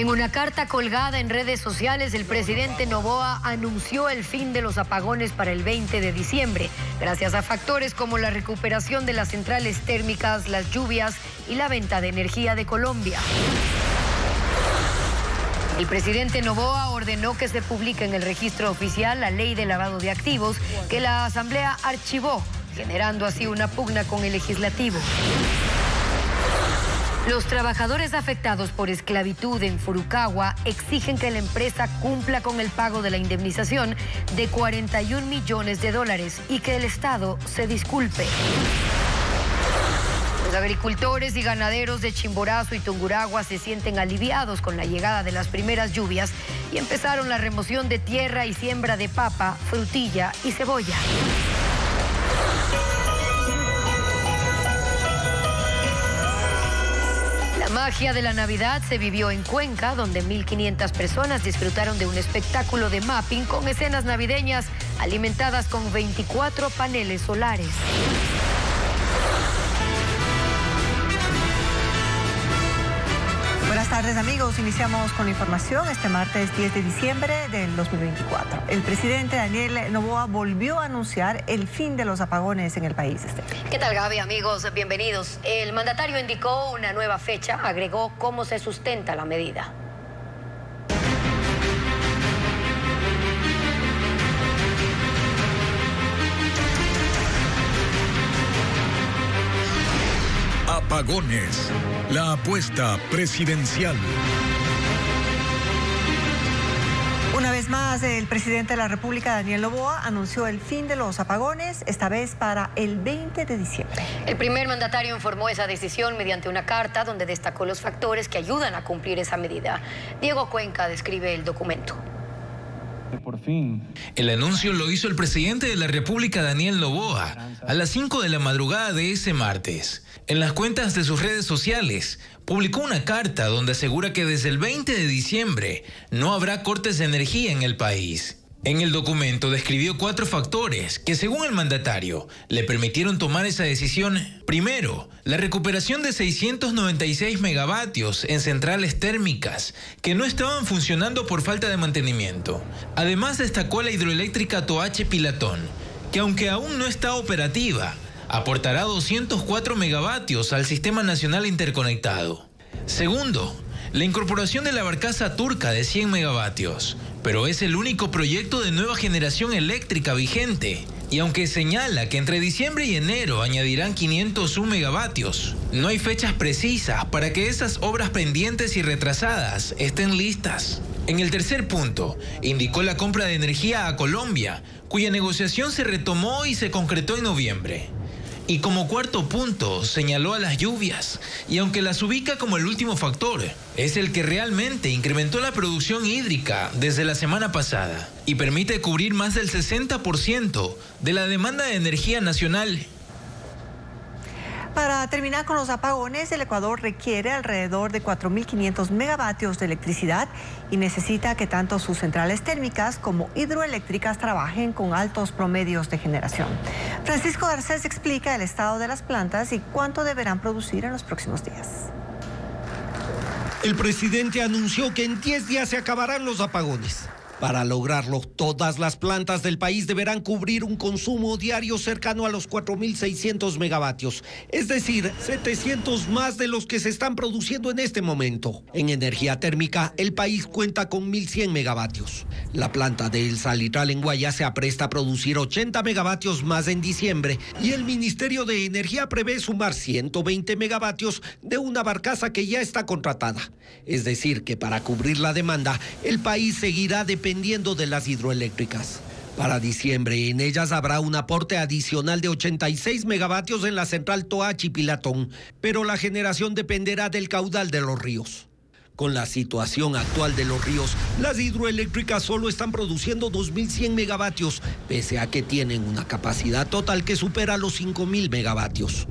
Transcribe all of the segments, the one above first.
En una carta colgada en redes sociales, el presidente Noboa anunció el fin de los apagones para el 20 de diciembre, gracias a factores como la recuperación de las centrales térmicas, las lluvias y la venta de energía de Colombia. El presidente Noboa ordenó que se publique en el registro oficial la ley de lavado de activos que la Asamblea archivó, generando así una pugna con el legislativo. Los trabajadores afectados por esclavitud en Furukawa exigen que la empresa cumpla con el pago de la indemnización de $41 millones y que el Estado se disculpe. Los agricultores y ganaderos de Chimborazo y Tungurahua se sienten aliviados con la llegada de las primeras lluvias y empezaron la remoción de tierra y siembra de papa, frutilla y cebolla. La magia de la Navidad se vivió en Cuenca, donde 1.500 personas disfrutaron de un espectáculo de mapping con escenas navideñas alimentadas con 24 paneles solares. Buenas tardes, amigos. Iniciamos con la información este martes 10 de diciembre del 2024. El presidente Daniel Noboa volvió a anunciar el fin de los apagones en el país. ¿Qué tal, Gaby? Amigos, bienvenidos. El mandatario indicó una nueva fecha, agregó cómo se sustenta la medida. Apagones, la apuesta presidencial. Una vez más, el presidente de la República, Daniel Noboa, anunció el fin de los apagones, esta vez para el 20 de diciembre. El primer mandatario informó esa decisión mediante una carta donde destacó los factores que ayudan a cumplir esa medida. Diego Cuenca describe el documento. Por fin. El anuncio lo hizo el presidente de la República, Daniel Noboa, a las 5 de la madrugada de ese martes. En las cuentas de sus redes sociales, publicó una carta donde asegura que desde el 20 de diciembre no habrá cortes de energía en el país. En el documento describió 4 factores que, según el mandatario, le permitieron tomar esa decisión. Primero, la recuperación de 696 megavatios en centrales térmicas que no estaban funcionando por falta de mantenimiento. Además, destacó la hidroeléctrica Toachi Pilatón, que aunque aún no está operativa, aportará 204 megavatios al Sistema Nacional Interconectado. Segundo, la incorporación de la barcaza turca de 100 megavatios, pero es el único proyecto de nueva generación eléctrica vigente. Y aunque señala que entre diciembre y enero añadirán 501 megavatios, no hay fechas precisas para que esas obras pendientes y retrasadas estén listas. En el tercer punto, indicó la compra de energía a Colombia, cuya negociación se retomó y se concretó en noviembre. Y como cuarto punto, señaló a las lluvias, y aunque las ubica como el último factor, es el que realmente incrementó la producción hídrica desde la semana pasada y permite cubrir más del 60% de la demanda de energía nacional. Para terminar con los apagones, el Ecuador requiere alrededor de 4.500 megavatios de electricidad y necesita que tanto sus centrales térmicas como hidroeléctricas trabajen con altos promedios de generación. Francisco Garcés explica el estado de las plantas y cuánto deberán producir en los próximos días. El presidente anunció que en 10 días se acabarán los apagones. Para lograrlo, todas las plantas del país deberán cubrir un consumo diario cercano a los 4.600 megavatios, es decir, 700 más de los que se están produciendo en este momento. En energía térmica, el país cuenta con 1.100 megavatios. La planta de El Salitral en Guayas se apresta a producir 80 megavatios más en diciembre y el Ministerio de Energía prevé sumar 120 megavatios de una barcaza que ya está contratada. Es decir, que para cubrir la demanda, el país seguirá dependiendo de las hidroeléctricas. Para diciembre, en ellas habrá un aporte adicional de 86 megavatios en la central Toachi Pilatón, pero la generación dependerá del caudal de los ríos. Con la situación actual de los ríos, las hidroeléctricas solo están produciendo 2.100 megavatios, pese a que tienen una capacidad total que supera los 5.000 megavatios.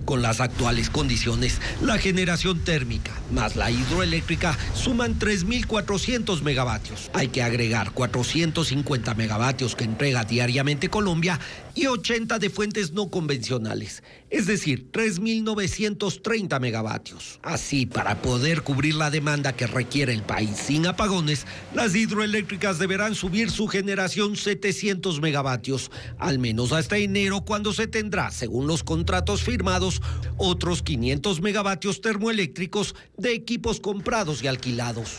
Con las actuales condiciones, la generación térmica más la hidroeléctrica suman 3.400 megavatios. Hay que agregar 450 megavatios que entrega diariamente Colombia y 80 de fuentes no convencionales, es decir, 3.930 megavatios. Así, para poder cubrir la demanda que requiere el país sin apagones, las hidroeléctricas deberán subir su generación 700 megavatios, al menos hasta enero, cuando se tendrá, según los contratos firmados, otros 500 megavatios termoeléctricos de equipos comprados y alquilados.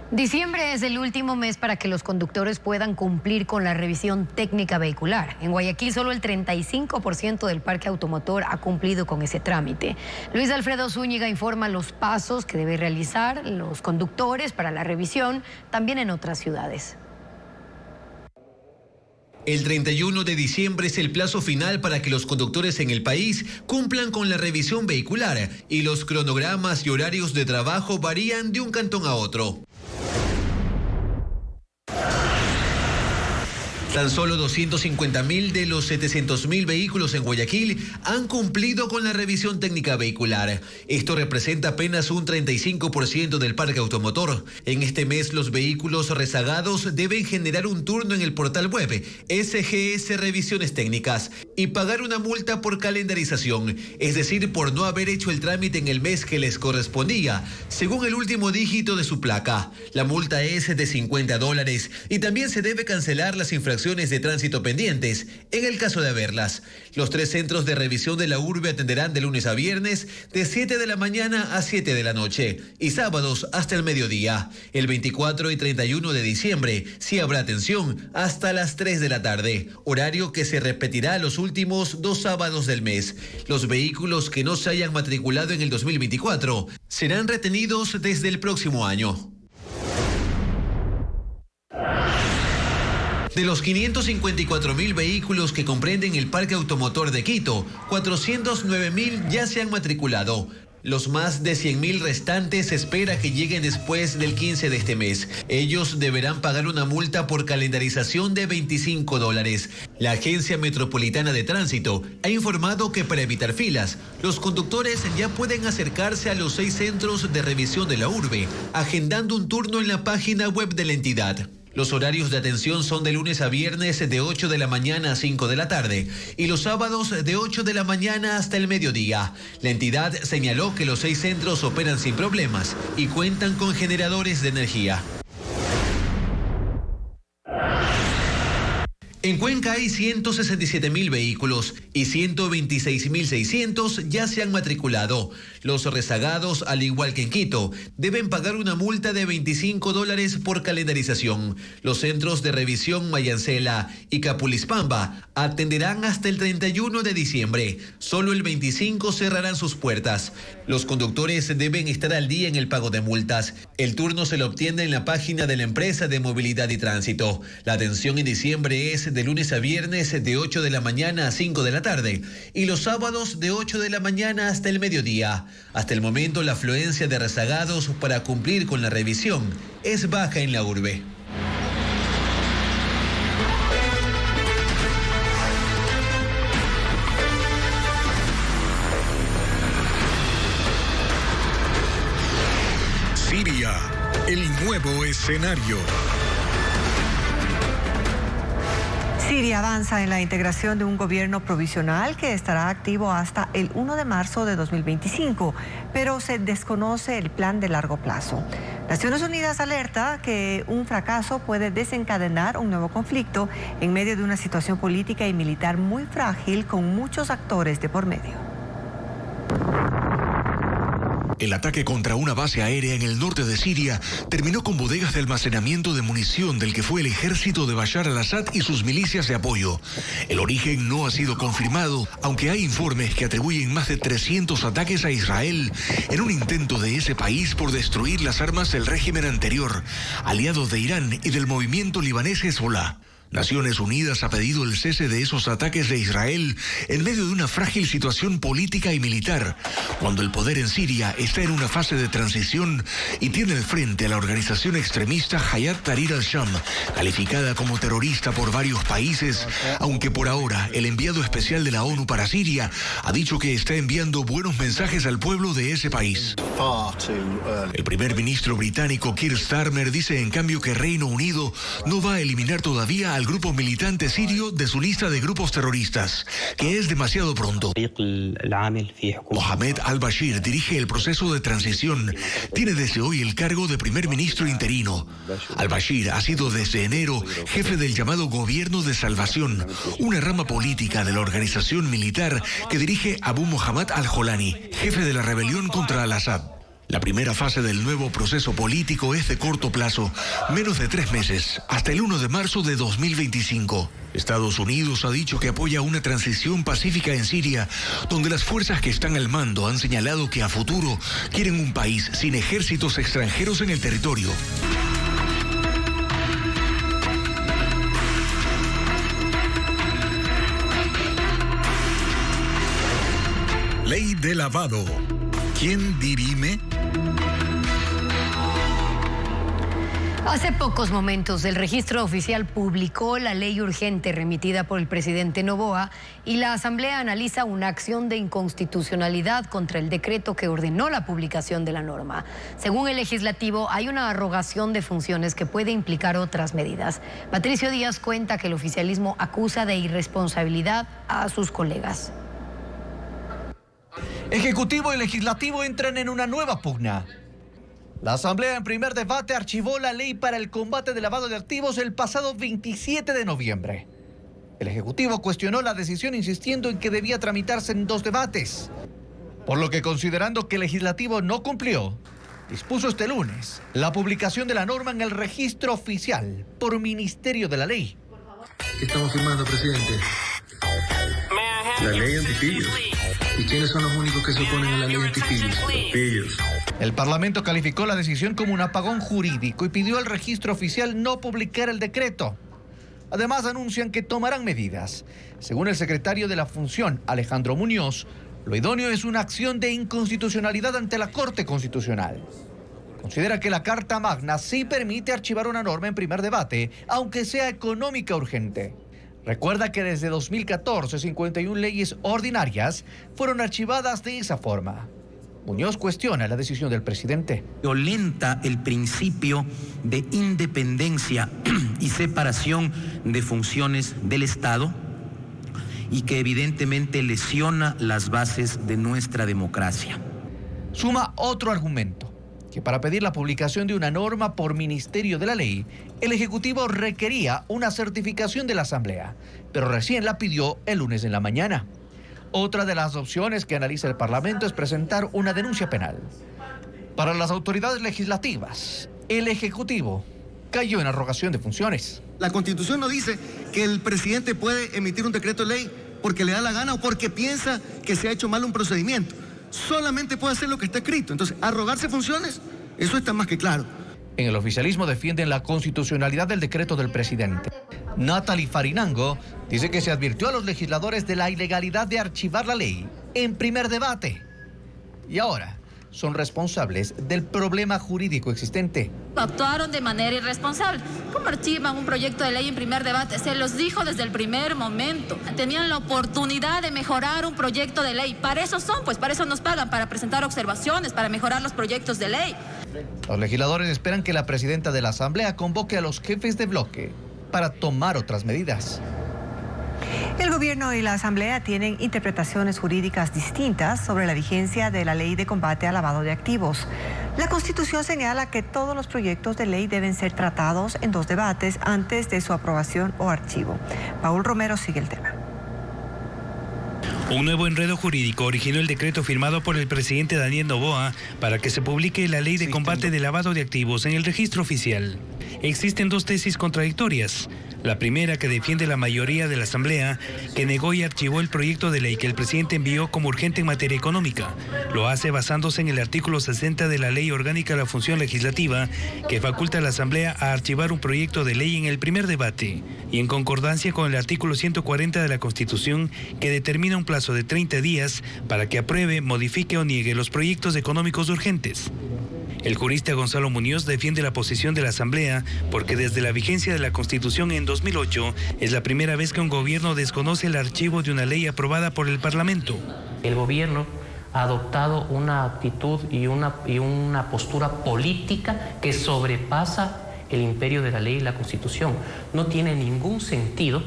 Diciembre es el último mes para que los conductores puedan cumplir con la revisión técnica vehicular. En Guayaquil solo el 35% del parque automotor ha cumplido con ese trámite. Luis Alfredo Zúñiga informa los pasos que deben realizar los conductores para la revisión, también en otras ciudades. El 31 de diciembre es el plazo final para que los conductores en el país cumplan con la revisión vehicular y los cronogramas y horarios de trabajo varían de un cantón a otro. Tan solo 250.000 de los 700.000 vehículos en Guayaquil han cumplido con la revisión técnica vehicular. Esto representa apenas un 35% del parque automotor. En este mes, los vehículos rezagados deben generar un turno en el portal web SGS Revisiones Técnicas y pagar una multa por calendarización, es decir, por no haber hecho el trámite en el mes que les correspondía, según el último dígito de su placa. La multa es de $50 y también se debe cancelar las infracciones de tránsito pendientes, en el caso de haberlas. Los 3 centros de revisión de la urbe atenderán de lunes a viernes de 7 de la mañana a 7 de la noche y sábados hasta el mediodía. El 24 y 31 de diciembre sí habrá atención hasta las 3 de la tarde, horario que se repetirá los últimos 2 sábados del mes. Los vehículos que no se hayan matriculado en el 2024 serán retenidos desde el próximo año. De los 554.000 vehículos que comprenden el parque automotor de Quito, 409.000 ya se han matriculado. Los más de 100.000 restantes se espera que lleguen después del 15 de este mes. Ellos deberán pagar una multa por calendarización de $25. La Agencia Metropolitana de Tránsito ha informado que para evitar filas, los conductores ya pueden acercarse a los 6 centros de revisión de la urbe, agendando un turno en la página web de la entidad. Los horarios de atención son de lunes a viernes de 8 de la mañana a 5 de la tarde y los sábados de 8 de la mañana hasta el mediodía. La entidad señaló que los 6 centros operan sin problemas y cuentan con generadores de energía. En Cuenca hay 167.000 vehículos y 126.600 ya se han matriculado. Los rezagados, al igual que en Quito, deben pagar una multa de $25 por calendarización. Los centros de revisión Mayancela y Capulispamba atenderán hasta el 31 de diciembre. Solo el 25 cerrarán sus puertas. Los conductores deben estar al día en el pago de multas. El turno se lo obtiene en la página de la empresa de movilidad y tránsito. La atención en diciembre es de lunes a viernes de 8 de la mañana a 5 de la tarde y los sábados de 8 de la mañana hasta el mediodía. Hasta el momento la afluencia de rezagados para cumplir con la revisión es baja en la urbe. Siria, el nuevo escenario. Siria avanza en la integración de un gobierno provisional que estará activo hasta el 1 de marzo de 2025, pero se desconoce el plan de largo plazo. Naciones Unidas alerta que un fracaso puede desencadenar un nuevo conflicto en medio de una situación política y militar muy frágil con muchos actores de por medio. El ataque contra una base aérea en el norte de Siria terminó con bodegas de almacenamiento de munición del que fue el ejército de Bashar al-Assad y sus milicias de apoyo. El origen no ha sido confirmado, aunque hay informes que atribuyen más de 300 ataques a Israel en un intento de ese país por destruir las armas del régimen anterior, aliado de Irán y del movimiento libanés Hezbollah. Naciones Unidas ha pedido el cese de esos ataques de Israel en medio de una frágil situación política y militar, cuando el poder en Siria está en una fase de transición y tiene al frente a la organización extremista Hayat Tahrir al-Sham, calificada como terrorista por varios países, aunque por ahora el enviado especial de la ONU para Siria ha dicho que está enviando buenos mensajes al pueblo de ese país. El primer ministro británico Keir Starmer dice en cambio que Reino Unido no va a eliminar todavía al grupo militante sirio de su lista de grupos terroristas, que es demasiado pronto. Mohamed al-Bashir dirige el proceso de transición. Tiene desde hoy el cargo de primer ministro interino. Al-Bashir ha sido desde enero jefe del llamado Gobierno de Salvación, una rama política de la organización militar que dirige Abu Muhammad al-Jolani, jefe de la rebelión contra al-Assad. La primera fase del nuevo proceso político es de corto plazo, menos de 3 meses, hasta el 1 de marzo de 2025. Estados Unidos ha dicho que apoya una transición pacífica en Siria, donde las fuerzas que están al mando han señalado que a futuro quieren un país sin ejércitos extranjeros en el territorio. Ley de lavado. ¿Quién dirime? Hace pocos momentos el registro oficial publicó la ley urgente remitida por el presidente Noboa y la Asamblea analiza una acción de inconstitucionalidad contra el decreto que ordenó la publicación de la norma. Según el legislativo, hay una arrogación de funciones que puede implicar otras medidas. Patricio Díaz cuenta que el oficialismo acusa de irresponsabilidad a sus colegas. Ejecutivo y Legislativo entran en una nueva pugna. La Asamblea en primer debate archivó la ley para el combate del lavado de activos el pasado 27 de noviembre. El Ejecutivo cuestionó la decisión insistiendo en que debía tramitarse en 2 debates. Por lo que, considerando que el Legislativo no cumplió, dispuso este lunes la publicación de la norma en el registro oficial por Ministerio de la Ley. ¿Qué estamos firmando, presidente? La ley antipillos. ¿Y quiénes son los únicos que se oponen a la ley antipillos? Los pillos. El Parlamento calificó la decisión como un apagón jurídico y pidió al registro oficial no publicar el decreto. Además, anuncian que tomarán medidas. Según el secretario de la Función, Alejandro Muñoz, lo idóneo es una acción de inconstitucionalidad ante la Corte Constitucional. Considera que la Carta Magna sí permite archivar una norma en primer debate, aunque sea económica urgente. Recuerda que desde 2014, 51 leyes ordinarias fueron archivadas de esa forma. Muñoz cuestiona la decisión del presidente. Violenta el principio de independencia y separación de funciones del Estado y que evidentemente lesiona las bases de nuestra democracia. Suma otro argumento, que para pedir la publicación de una norma por Ministerio de la Ley, el Ejecutivo requería una certificación de la Asamblea, pero recién la pidió el lunes en la mañana. Otra de las opciones que analiza el Parlamento es presentar una denuncia penal. Para las autoridades legislativas, el Ejecutivo cayó en arrogación de funciones. La Constitución no dice que el presidente puede emitir un decreto de ley porque le da la gana o porque piensa que se ha hecho mal un procedimiento. Solamente puede hacer lo que está escrito. Entonces, arrogarse funciones, eso está más que claro. En el oficialismo defienden la constitucionalidad del decreto del presidente. Natalie Farinango dice que se advirtió a los legisladores de la ilegalidad de archivar la ley en primer debate. Y ahora son responsables del problema jurídico existente. Actuaron de manera irresponsable. ¿Cómo archivan un proyecto de ley en primer debate? Se los dijo desde el primer momento. Tenían la oportunidad de mejorar un proyecto de ley. Para eso son, pues para eso nos pagan, para presentar observaciones, para mejorar los proyectos de ley. Los legisladores esperan que la presidenta de la Asamblea convoque a los jefes de bloque para tomar otras medidas. El gobierno y la Asamblea tienen interpretaciones jurídicas distintas sobre la vigencia de la ley de combate al lavado de activos. La Constitución señala que todos los proyectos de ley deben ser tratados en 2 debates antes de su aprobación o archivo. Paul Romero sigue el tema. Un nuevo enredo jurídico originó el decreto firmado por el presidente Daniel Noboa para que se publique la ley de combate de lavado de activos en el registro oficial. Existen 2 tesis contradictorias. La primera, que defiende la mayoría de la Asamblea, que negó y archivó el proyecto de ley que el presidente envió como urgente en materia económica. Lo hace basándose en el artículo 60 de la Ley Orgánica de la Función Legislativa, que faculta a la Asamblea a archivar un proyecto de ley en el primer debate, y en concordancia con el artículo 140 de la Constitución, que determina un plazo de 30 días para que apruebe, modifique o niegue los proyectos económicos urgentes. El jurista Gonzalo Muñoz defiende la posición de la Asamblea porque desde la vigencia de la Constitución en 2008 es la primera vez que un gobierno desconoce el archivo de una ley aprobada por el Parlamento. El gobierno ha adoptado una actitud y una postura política que sobrepasa el imperio de la ley y la Constitución. No tiene ningún sentido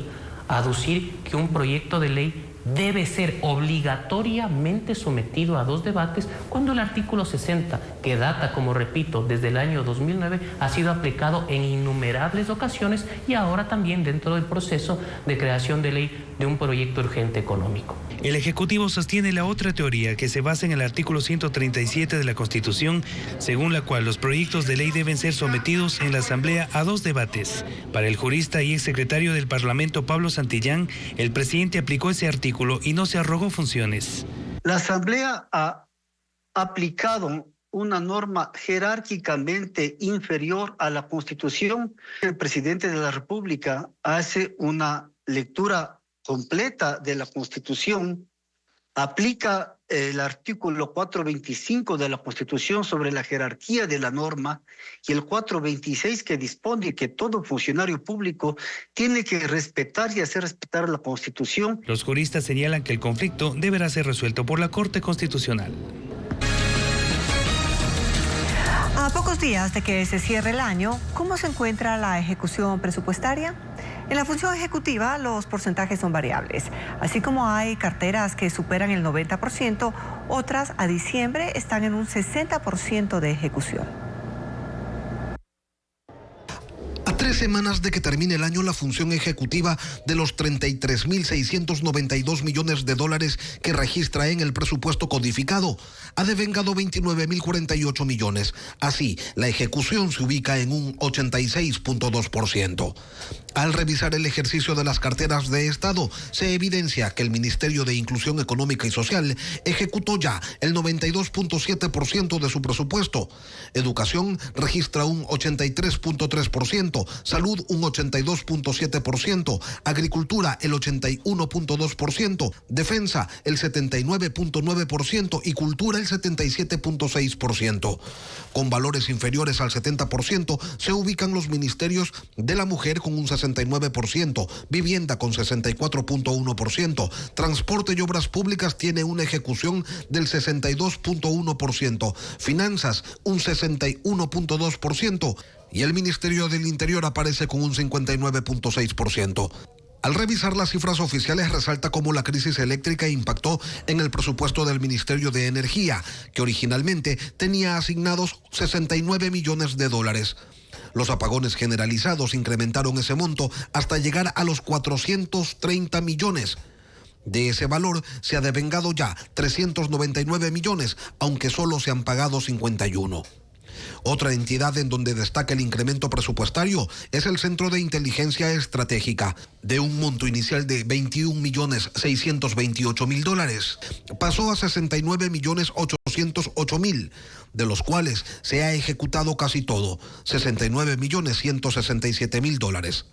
aducir que un proyecto de ley debe ser obligatoriamente sometido a 2 debates cuando el artículo 60, que data, como repito, desde el año 2009, ha sido aplicado en innumerables ocasiones y ahora también dentro del proceso de creación de ley de un proyecto urgente económico. El Ejecutivo sostiene la otra teoría que se basa en el artículo 137 de la Constitución, según la cual los proyectos de ley deben ser sometidos en la Asamblea a 2 debates. Para el jurista y exsecretario del Parlamento Pablo Santillán, el presidente aplicó ese artículo y no se arrogó funciones. La Asamblea ha aplicado una norma jerárquicamente inferior a la Constitución. El presidente de la República hace una lectura completa de la Constitución, aplica el artículo 425 de la Constitución sobre la jerarquía de la norma y el 426 que dispone que todo funcionario público tiene que respetar y hacer respetar la Constitución. Los juristas señalan que el conflicto deberá ser resuelto por la Corte Constitucional. A pocos días de que se cierre el año, ¿cómo se encuentra la ejecución presupuestaria? En la función ejecutiva, los porcentajes son variables. Así como hay carteras que superan el 90%, otras a diciembre están en un 60% de ejecución. A 3 semanas de que termine el año, la función ejecutiva de los 33.692 millones de dólares que registra en el presupuesto codificado ha devengado 29.048 millones. Así, la ejecución se ubica en un 86.2%. Al revisar el ejercicio de las carteras de Estado, se evidencia que el Ministerio de Inclusión Económica y Social ejecutó ya el 92.7% de su presupuesto. Educación registra un 83.3%, Salud un 82.7%, Agricultura el 81.2%, Defensa el 79.9% y Cultura el 77.6%. Con valores inferiores al 70% se ubican los ministerios de la Mujer con un 69%, Vivienda con 64.1%, Transporte y Obras Públicas tiene una ejecución del 62.1%, Finanzas un 61.2% y el Ministerio del Interior aparece con un 59.6%. Al revisar las cifras oficiales, resalta cómo la crisis eléctrica impactó en el presupuesto del Ministerio de Energía, que originalmente tenía asignados 69 millones de dólares. Los apagones generalizados incrementaron ese monto hasta llegar a los 430 millones. De ese valor se ha devengado ya 399 millones, aunque solo se han pagado 51. Otra entidad en donde destaca el incremento presupuestario es el Centro de Inteligencia Estratégica. De un monto inicial de 21.628.000 dólares, pasó a 69.808.000, de los cuales se ha ejecutado casi todo, 69.167.000 dólares.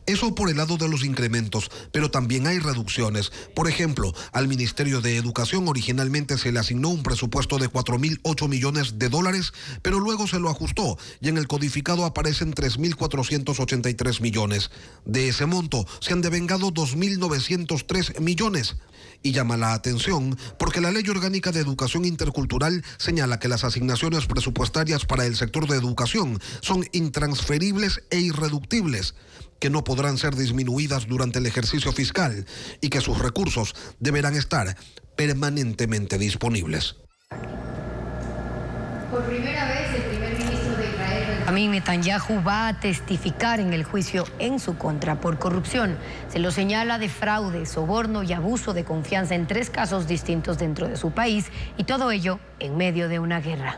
Eso por el lado de los incrementos, pero también hay reducciones. Por ejemplo, al Ministerio de Educación originalmente se le asignó un presupuesto de 4.008 millones de dólares, pero luego se lo ajustó y en el codificado aparecen 3.483 millones. De ese monto se han devengado 2.903 millones. Y llama la atención porque la Ley Orgánica de Educación Intercultural señala que las asignaciones presupuestarias para el sector de educación son intransferibles e irreductibles, que no podrán ser disminuidas durante el ejercicio fiscal y que sus recursos deberán estar permanentemente disponibles. Por primera vez, el primer ministro de Israel, Benjamín Netanyahu, va a testificar en el juicio en su contra por corrupción. Se lo señala de fraude, soborno y abuso de confianza en 3 casos distintos dentro de su país, y todo ello en medio de una guerra.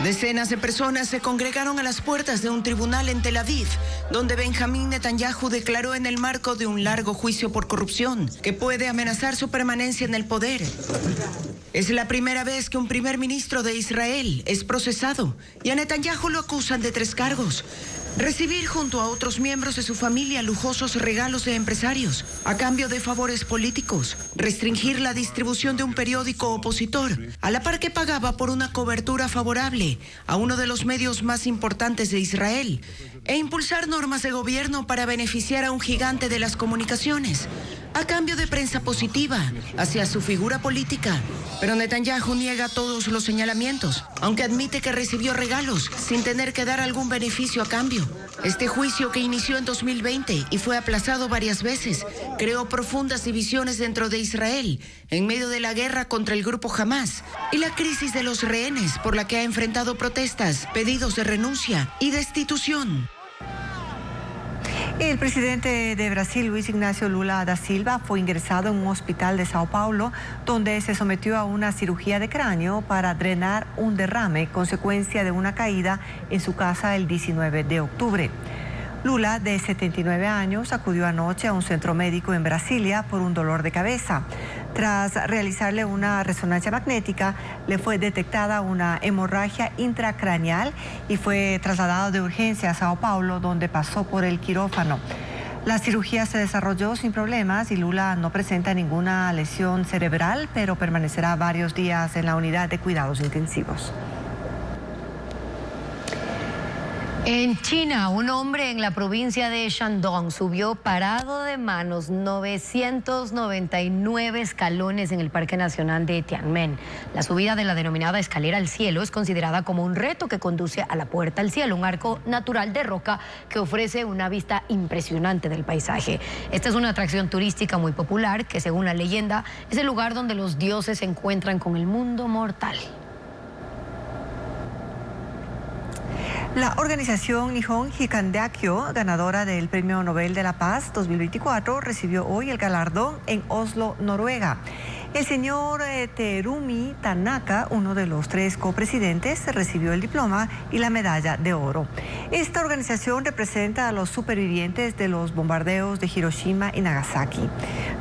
Decenas de personas se congregaron a las puertas de un tribunal en Tel Aviv, donde Benjamín Netanyahu declaró en el marco de un largo juicio por corrupción que puede amenazar su permanencia en el poder. Es la primera vez que un primer ministro de Israel es procesado y a Netanyahu lo acusan de 3 cargos. Recibir junto a otros miembros de su familia lujosos regalos de empresarios a cambio de favores políticos, restringir la distribución de un periódico opositor, a la par que pagaba por una cobertura favorable a uno de los medios más importantes de Israel, e impulsar normas de gobierno para beneficiar a un gigante de las comunicaciones, a cambio de prensa positiva hacia su figura política. Pero Netanyahu niega todos los señalamientos, aunque admite que recibió regalos sin tener que dar algún beneficio a cambio. Este juicio, que inició en 2020 y fue aplazado varias veces, creó profundas divisiones dentro de Israel en medio de la guerra contra el grupo Hamas y la crisis de los rehenes, por la que ha enfrentado protestas, pedidos de renuncia y destitución. El presidente de Brasil, Luis Ignacio Lula da Silva, fue ingresado en un hospital de Sao Paulo, donde se sometió a una cirugía de cráneo para drenar un derrame, consecuencia de una caída en su casa el 19 de octubre. Lula, de 79 años, acudió anoche a un centro médico en Brasilia por un dolor de cabeza. Tras realizarle una resonancia magnética, le fue detectada una hemorragia intracraneal y fue trasladado de urgencia a Sao Paulo, donde pasó por el quirófano. La cirugía se desarrolló sin problemas y Lula no presenta ninguna lesión cerebral, pero permanecerá varios días en la unidad de cuidados intensivos. En China, un hombre en la provincia de Shandong subió parado de manos 999 escalones en el Parque Nacional de Tianmen. La subida de la denominada escalera al cielo es considerada como un reto que conduce a la Puerta al Cielo, un arco natural de roca que ofrece una vista impresionante del paisaje. Esta es una atracción turística muy popular que, según la leyenda, es el lugar donde los dioses se encuentran con el mundo mortal. La organización Nihon Hikandakyo, ganadora del Premio Nobel de la Paz 2024, recibió hoy el galardón en Oslo, Noruega. El señor Terumi Tanaka, uno de los 3 copresidentes, recibió el diploma y la medalla de oro. Esta organización representa a los supervivientes de los bombardeos de Hiroshima y Nagasaki.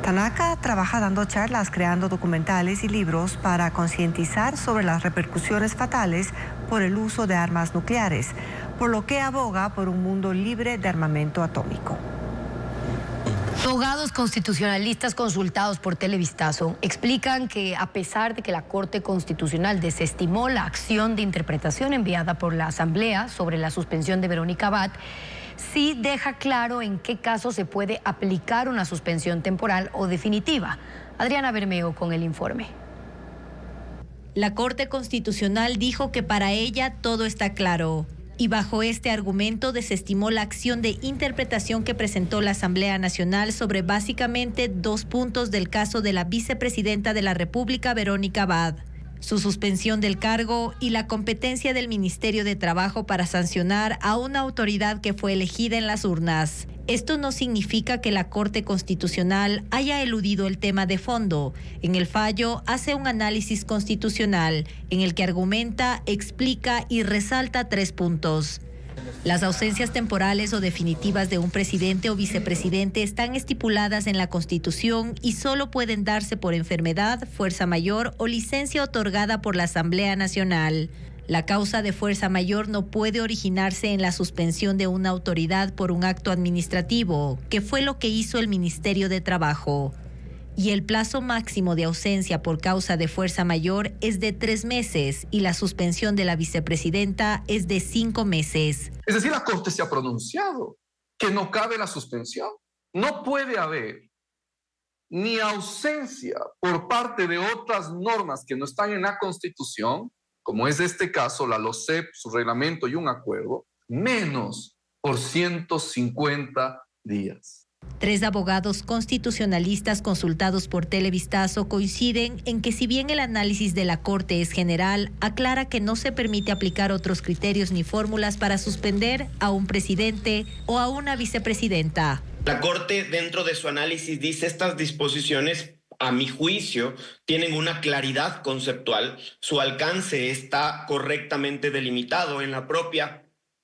Tanaka trabaja dando charlas, creando documentales y libros para concientizar sobre las repercusiones fatales por el uso de armas nucleares, por lo que aboga por un mundo libre de armamento atómico. Abogados constitucionalistas consultados por Televistazo explican que, a pesar de que la Corte Constitucional desestimó la acción de interpretación enviada por la Asamblea sobre la suspensión de Verónica Abad, sí deja claro en qué caso se puede aplicar una suspensión temporal o definitiva. Adriana Bermeo con el informe. La Corte Constitucional dijo que para ella todo está claro. Y bajo este argumento desestimó la acción de interpretación que presentó la Asamblea Nacional sobre básicamente 2 puntos del caso de la vicepresidenta de la República, Verónica Abad: su suspensión del cargo y la competencia del Ministerio de Trabajo para sancionar a una autoridad que fue elegida en las urnas. Esto no significa que la Corte Constitucional haya eludido el tema de fondo. En el fallo hace un análisis constitucional en el que argumenta, explica y resalta 3 puntos. Las ausencias temporales o definitivas de un presidente o vicepresidente están estipuladas en la Constitución y solo pueden darse por enfermedad, fuerza mayor o licencia otorgada por la Asamblea Nacional. La causa de fuerza mayor no puede originarse en la suspensión de una autoridad por un acto administrativo, que fue lo que hizo el Ministerio de Trabajo. Y el plazo máximo de ausencia por causa de fuerza mayor es de 3 meses y la suspensión de la vicepresidenta es de 5 meses. Es decir, la Corte se ha pronunciado que no cabe la suspensión. No puede haber ni ausencia por parte de otras normas que no están en la Constitución, como es este caso, la LOCEP, su reglamento y un acuerdo, menos por 150 días. 3 abogados constitucionalistas consultados por Televistazo coinciden en que, si bien el análisis de la Corte es general, aclara que no se permite aplicar otros criterios ni fórmulas para suspender a un presidente o a una vicepresidenta. La Corte, dentro de su análisis, dice estas disposiciones a mi juicio, tienen una claridad conceptual, su alcance está correctamente delimitado en la propia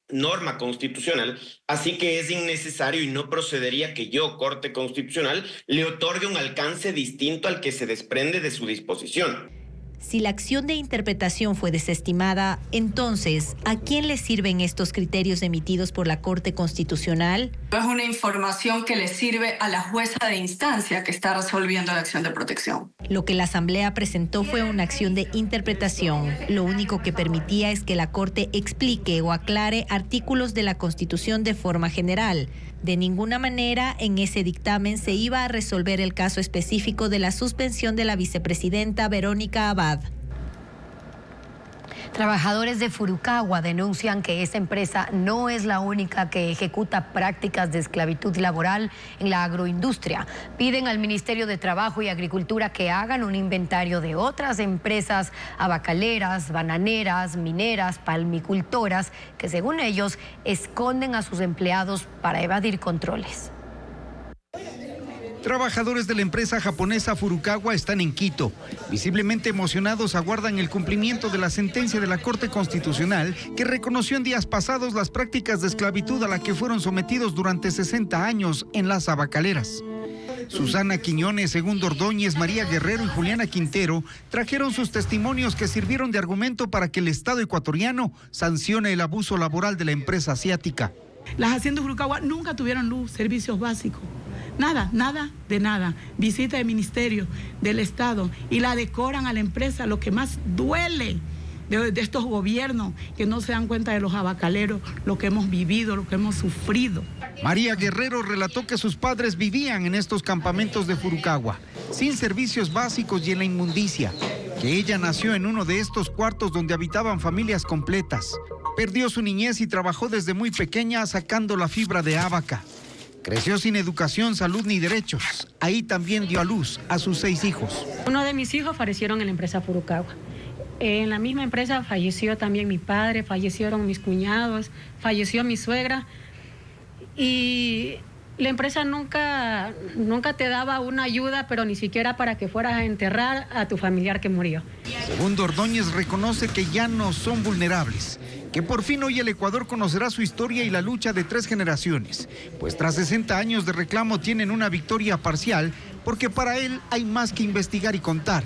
norma constitucional, así que es innecesario y no procedería que yo, Corte Constitucional, le otorgue un alcance distinto al que se desprende de su disposición. Si la acción de interpretación fue desestimada, entonces, ¿a quién le sirven estos criterios emitidos por la Corte Constitucional? Es una información que le sirve a la jueza de instancia que está resolviendo la acción de protección. Lo que la Asamblea presentó fue una acción de interpretación. Lo único que permitía es que la Corte explique o aclare artículos de la Constitución de forma general. De ninguna manera en ese dictamen se iba a resolver el caso específico de la suspensión de la vicepresidenta Verónica Abad. Trabajadores de Furukawa denuncian que esa empresa no es la única que ejecuta prácticas de esclavitud laboral en la agroindustria. Piden al Ministerio de Trabajo y Agricultura que hagan un inventario de otras empresas abacaleras, bananeras, mineras, palmicultoras, que según ellos esconden a sus empleados para evadir controles. Trabajadores de la empresa japonesa Furukawa están en Quito. Visiblemente emocionados aguardan el cumplimiento de la sentencia de la Corte Constitucional que reconoció en días pasados las prácticas de esclavitud a la que fueron sometidos durante 60 años en las tabacaleras. Susana Quiñones, Segundo Ordóñez, María Guerrero y Juliana Quintero trajeron sus testimonios que sirvieron de argumento para que el Estado ecuatoriano sancione el abuso laboral de la empresa asiática. Las haciendas Furukawa nunca tuvieron luz, servicios básicos. Nada, nada de nada. Visita del Ministerio, del Estado, y la decoran a la empresa. Lo que más duele de estos gobiernos, que no se dan cuenta de los abacaleros, lo que hemos vivido, lo que hemos sufrido. María Guerrero relató que sus padres vivían en estos campamentos de Furukawa, sin servicios básicos y en la inmundicia, que ella nació en uno de estos cuartos donde habitaban familias completas. Perdió su niñez y trabajó desde muy pequeña sacando la fibra de abaca. Creció sin educación, salud ni derechos. Ahí también dio a luz a sus 6 hijos. Uno de mis hijos fallecieron en la empresa Furukawa. En la misma empresa falleció también mi padre, fallecieron mis cuñados, falleció mi suegra. Y la empresa nunca te daba una ayuda, pero ni siquiera para que fueras a enterrar a tu familiar que murió. Segundo Ordóñez reconoce que ya no son vulnerables, que por fin hoy el Ecuador conocerá su historia y la lucha de 3 generaciones, pues tras 60 años de reclamo tienen una victoria parcial, porque para él hay más que investigar y contar,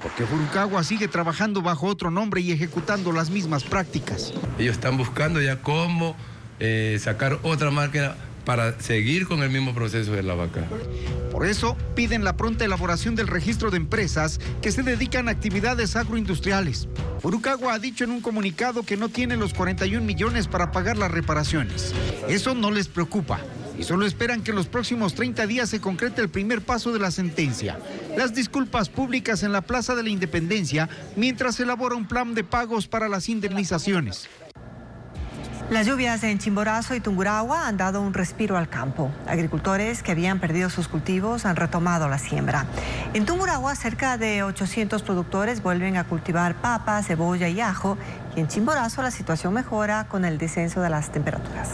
porque Furukawa sigue trabajando bajo otro nombre y ejecutando las mismas prácticas. Ellos están buscando ya cómo sacar otra máquina para seguir con el mismo proceso de la vaca. Por eso piden la pronta elaboración del registro de empresas que se dedican a actividades agroindustriales. Furukawa ha dicho en un comunicado que no tiene los 41 millones para pagar las reparaciones. Eso no les preocupa y solo esperan que en los próximos 30 días se concrete el primer paso de la sentencia. Las disculpas públicas en la Plaza de la Independencia mientras se elabora un plan de pagos para las indemnizaciones. Las lluvias en Chimborazo y Tungurahua han dado un respiro al campo. Agricultores que habían perdido sus cultivos han retomado la siembra. En Tungurahua, cerca de 800 productores vuelven a cultivar papa, cebolla y ajo. Y en Chimborazo la situación mejora con el descenso de las temperaturas.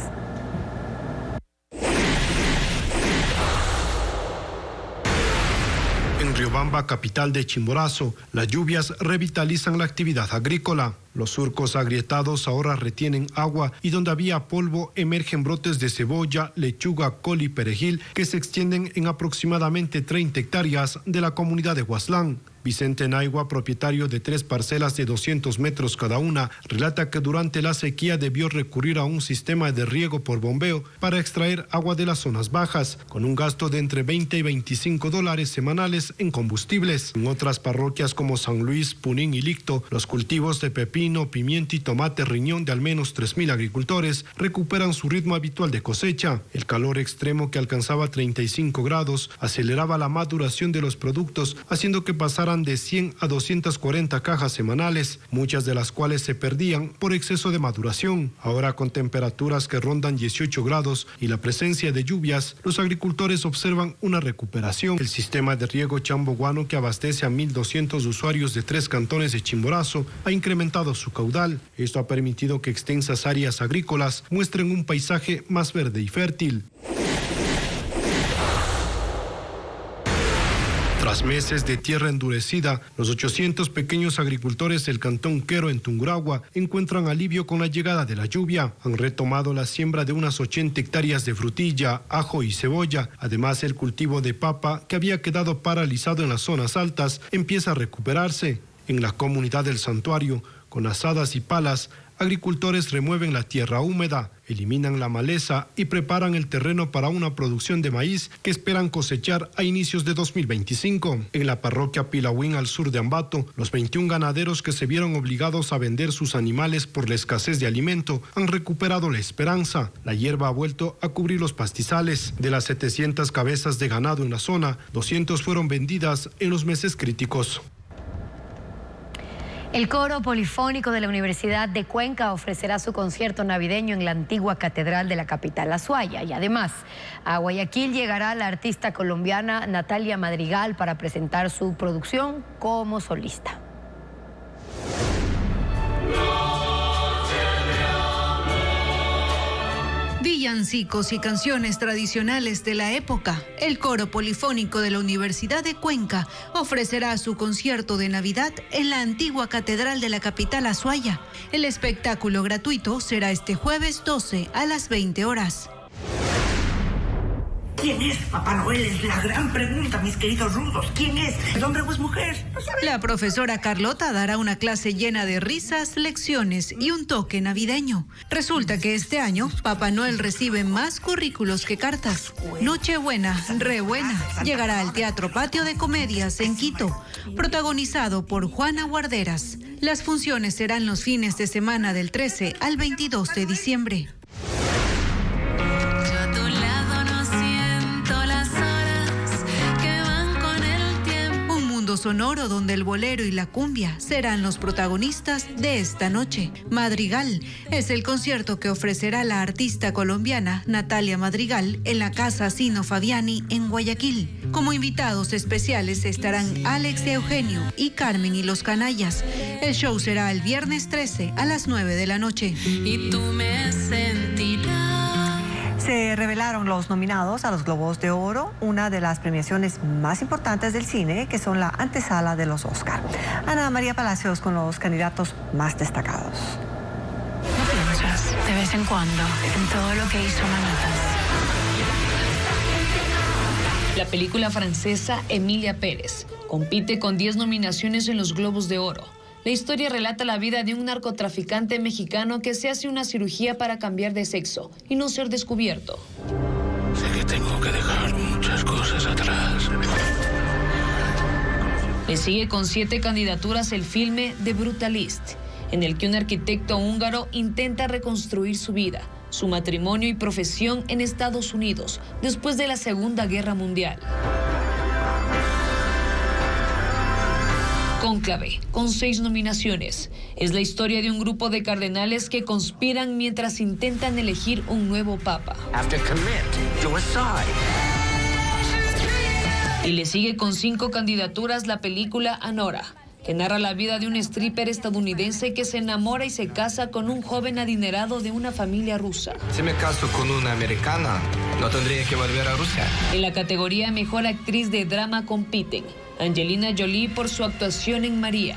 En Riobamba, capital de Chimborazo, las lluvias revitalizan la actividad agrícola. Los surcos agrietados ahora retienen agua y donde había polvo emergen brotes de cebolla, lechuga, col y perejil que se extienden en aproximadamente 30 hectáreas de la comunidad de Huaslán. Vicente Naigua, propietario de 3 parcelas de 200 metros cada una, relata que durante la sequía debió recurrir a un sistema de riego por bombeo para extraer agua de las zonas bajas, con un gasto de entre $20 y $25 semanales en combustibles. En otras parroquias como San Luis, Punín y Licto, los cultivos de pepino, pimiento y tomate riñón de al menos 3.000 agricultores recuperan su ritmo habitual de cosecha. El calor extremo que alcanzaba 35 grados aceleraba la maduración de los productos, haciendo que pasaran de 100 a 240 cajas semanales, muchas de las cuales se perdían por exceso de maduración. Ahora, con temperaturas que rondan 18 grados y la presencia de lluvias, los agricultores observan una recuperación. El sistema de riego Chamboguano, que abastece a 1.200 usuarios de 3 cantones de Chimborazo, ha incrementado su caudal. Esto ha permitido que extensas áreas agrícolas muestren un paisaje más verde y fértil. Tras meses de tierra endurecida, los 800 pequeños agricultores del cantón Quero en Tungurahua encuentran alivio con la llegada de la lluvia. Han retomado la siembra de unas 80 hectáreas de frutilla, ajo y cebolla. Además, el cultivo de papa, que había quedado paralizado en las zonas altas, empieza a recuperarse. En la comunidad del santuario, con azadas y palas, agricultores remueven la tierra húmeda, eliminan la maleza y preparan el terreno para una producción de maíz que esperan cosechar a inicios de 2025. En la parroquia Pilahuín, al sur de Ambato, los 21 ganaderos que se vieron obligados a vender sus animales por la escasez de alimento han recuperado la esperanza. La hierba ha vuelto a cubrir los pastizales. De las 700 cabezas de ganado en la zona, 200 fueron vendidas en los meses críticos. El coro polifónico de la Universidad de Cuenca ofrecerá su concierto navideño en la antigua catedral de la capital Azuaya. Y además, a Guayaquil llegará la artista colombiana Natalia Madrigal para presentar su producción como solista. Villancicos y canciones tradicionales de la época. El coro polifónico de la Universidad de Cuenca ofrecerá su concierto de Navidad en la antigua catedral de la capital Azuaya. El espectáculo gratuito será este jueves 12 a las 20 horas. ¿Quién es Papá Noel? Es la gran pregunta, mis queridos rudos. ¿Quién es? ¿Es hombre o es mujer? No saben. La profesora Carlota dará una clase llena de risas, lecciones y un toque navideño. Resulta que este año Papá Noel recibe más currículos que cartas. Nochebuena, re buena, llegará al Teatro Patio de Comedias en Quito, protagonizado por Juana Guarderas. Las funciones serán los fines de semana del 13 al 22 de diciembre. Sonoro donde el bolero y la cumbia serán los protagonistas de esta noche. Madrigal es el concierto que ofrecerá la artista colombiana Natalia Madrigal en la Casa Sino Fabiani en Guayaquil. Como invitados especiales estarán Alex de Eugenio y Carmen y los Canallas. El show será el viernes 13 a las 9 de la noche. Y tú me sentirás. Se revelaron los nominados a los Globos de Oro, una de las premiaciones más importantes del cine, que son la antesala de los Oscar. Ana María Palacios con los candidatos más destacados. ¿No piensas de vez en cuando en todo lo que hizo Manitas? La película francesa Emilia Pérez compite con 10 nominaciones en los Globos de Oro. La historia relata la vida de un narcotraficante mexicano que se hace una cirugía para cambiar de sexo y no ser descubierto. Sé que tengo que dejar muchas cosas atrás. Le sigue con 7 candidaturas el filme The Brutalist, en el que un arquitecto húngaro intenta reconstruir su vida, su matrimonio y profesión en Estados Unidos después de la Segunda Guerra Mundial. Cónclave, con 6 nominaciones. Es la historia de un grupo de cardenales que conspiran mientras intentan elegir un nuevo papa. Y le sigue con 5 candidaturas la película Anora, que narra la vida de un stripper estadounidense que se enamora y se casa con un joven adinerado de una familia rusa. Si me caso con una americana, no tendría que volver a Rusia. En la categoría Mejor Actriz de Drama compiten Angelina Jolie por su actuación en María.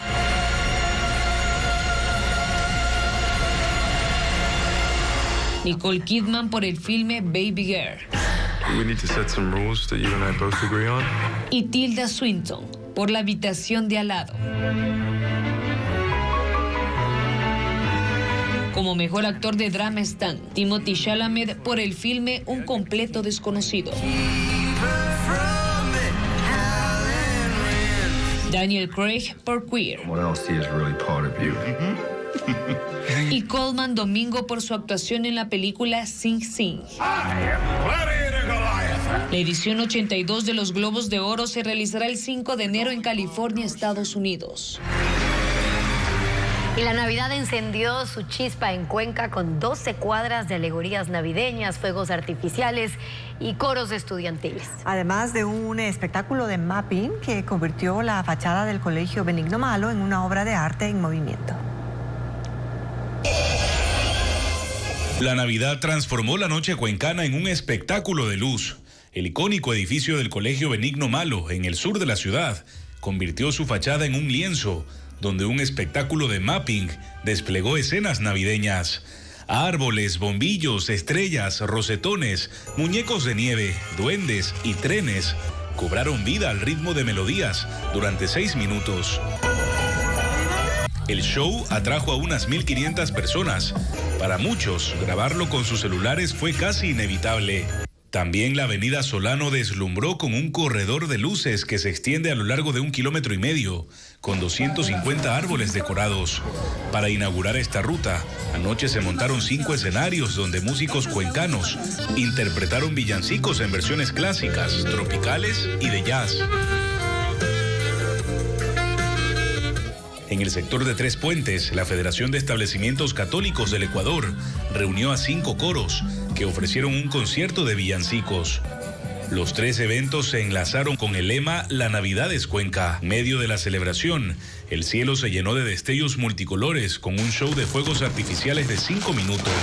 Nicole Kidman por el filme Baby Girl. We need to set some rules that you and I both agree on. Y Tilda Swinton por La habitación de al lado. Como mejor actor de drama están Timothée Chalamet por el filme Un completo desconocido. Daniel Craig por Queer. Y Colman Domingo por su actuación en la película Sing Sing. La edición 82 de los Globos de Oro se realizará el 5 de enero en California, Estados Unidos. Y la Navidad encendió su chispa en Cuenca con 12 cuadras de alegorías navideñas, fuegos artificiales y coros estudiantiles. Además de un espectáculo de mapping que convirtió la fachada del Colegio Benigno Malo en una obra de arte en movimiento. La Navidad transformó la noche cuencana en un espectáculo de luz. El icónico edificio del Colegio Benigno Malo, en el sur de la ciudad, convirtió su fachada en un lienzo, donde un espectáculo de mapping desplegó escenas navideñas. Árboles, bombillos, estrellas, rosetones, muñecos de nieve, duendes y trenes cobraron vida al ritmo de melodías durante 6 minutos. El show atrajo a unas 1.500 personas. Para muchos, grabarlo con sus celulares fue casi inevitable. También la avenida Solano deslumbró con un corredor de luces que se extiende a lo largo de 1,5 kilómetros, con 250 árboles decorados. Para inaugurar esta ruta, anoche se montaron 5 escenarios donde músicos cuencanos interpretaron villancicos en versiones clásicas, tropicales y de jazz. En el sector de Tres Puentes, la Federación de Establecimientos Católicos del Ecuador reunió a 5 coros que ofrecieron un concierto de villancicos. Los 3 eventos se enlazaron con el lema La Navidad es Cuenca. En medio de la celebración, el cielo se llenó de destellos multicolores con un show de fuegos artificiales de 5 minutos.